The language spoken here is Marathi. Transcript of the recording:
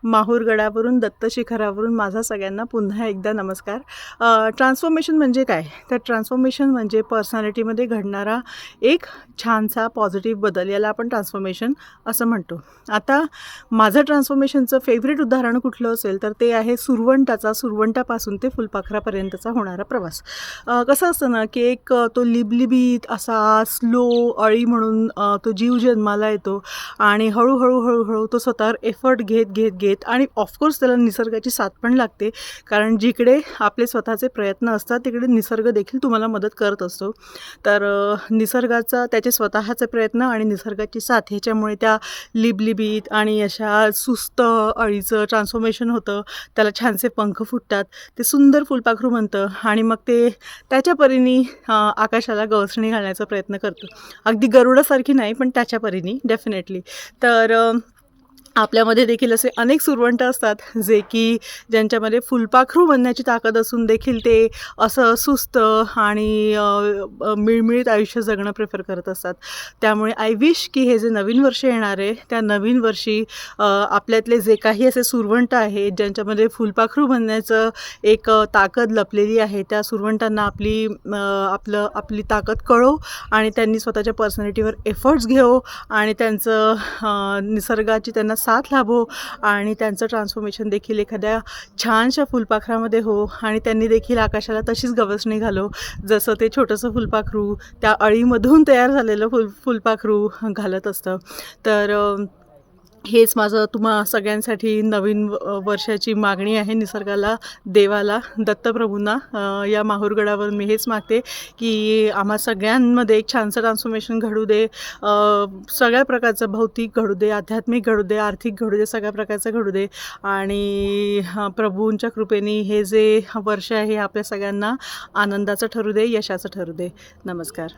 माहूरगडावरून दत्त शिखरावरून माझा सगळ्यांना पुन्हा एकदा नमस्कार. ट्रान्सफॉर्मेशन म्हणजे काय? तर ट्रान्सफॉर्मेशन म्हणजे पर्सनॅलिटीमध्ये घडणारा एक छानसा पॉझिटिव्ह बदल, याला आपण ट्रान्सफॉर्मेशन असं म्हणतो. आता माझं ट्रान्सफॉर्मेशनचं फेवरेट उदाहरण कुठलं असेल तर ते आहे सुरवंटापासून ते फुलपाखरापर्यंतचा होणारा प्रवास. कसं असतं ना की एक तो लिबलिबीत असा स्लो अळी म्हणून तो जीव जन्माला येतो आणि हळूहळू तो स्वतःवर एफर्ट घेत आणि ऑफकोर्स त्याला निसर्गाची साथ पण लागते, कारण जिकडे आपले स्वतःचे प्रयत्न असतात तिकडे निसर्ग देखील तुम्हाला मदत करत असतो. तर निसर्गाचा त्याचे स्वतःचे प्रयत्न आणि निसर्गाची साथ ह्याच्यामुळे त्या लिबलिबीत आणि अशा सुस्त अळीचं ट्रान्सफॉर्मेशन होतं. त्याला छानसे पंख फुटतात, ते सुंदर फुलपाखरू बनतं आणि मग ते त्याच्या परीने आकाशाला गवसणी घालण्याचा प्रयत्न करतो. अगदी गरुडासारखी नाही, पण त्याच्या परीने डेफिनेटली. तर आपल्यामध्ये देखील असे अनेक सुरवंट असतात जे की ज्यांच्यामध्ये फुलपाखरू बनण्याची ताकद असून देखील ते असं सुस्त आणि मिळमिळीत आयुष्य जगणं प्रेफर करत असतात. त्यामुळे आय विश की हे जे नवीन वर्ष येणार आहे त्या नवीन वर्षी आपल्यातले जे काही असे सुरवंट आहेत ज्यांच्यामध्ये फुलपाखरू बनण्याचं एक ताकद लपलेली आहे, त्या सुरवंटांना आपली ताकद कळो आणि त्यांनी स्वतःच्या पर्सनॅलिटीवर एफर्ट्स घेऊ आणि त्यांचं निसर्गाची त्यांना साथ लाभो आणि त्यांचं ट्रान्सफॉर्मेशन देखील एखाद्या छानशा फुलपाखरामध्ये हो आणि त्यांनी देखील आकाशाला तशीच गवसणी घालो जसं ते छोटंसं फुलपाखरू त्या अळीमधून तयार झालेलं फुलपाखरू घालत असतं. तर हेच माझं तुम्हा सगळ्यांसाठी नवीन वर्षाची मागणी आहे निसर्गाला, देवाला, दत्तप्रभूंना. या माहूरगडावर मी हेच मागते की आम्हा सगळ्यांमध्ये एक छानसं ट्रान्सफॉर्मेशन घडू दे. सगळ्या प्रकारचं भौतिक घडू दे, आध्यात्मिक घडू दे, आर्थिक घडू दे, सगळ्या प्रकारचं घडू दे आणि प्रभूंच्या कृपेने हे जे वर्ष आहे आपल्या सगळ्यांना आनंदाचं ठरू दे, यशाचं ठरू दे. नमस्कार.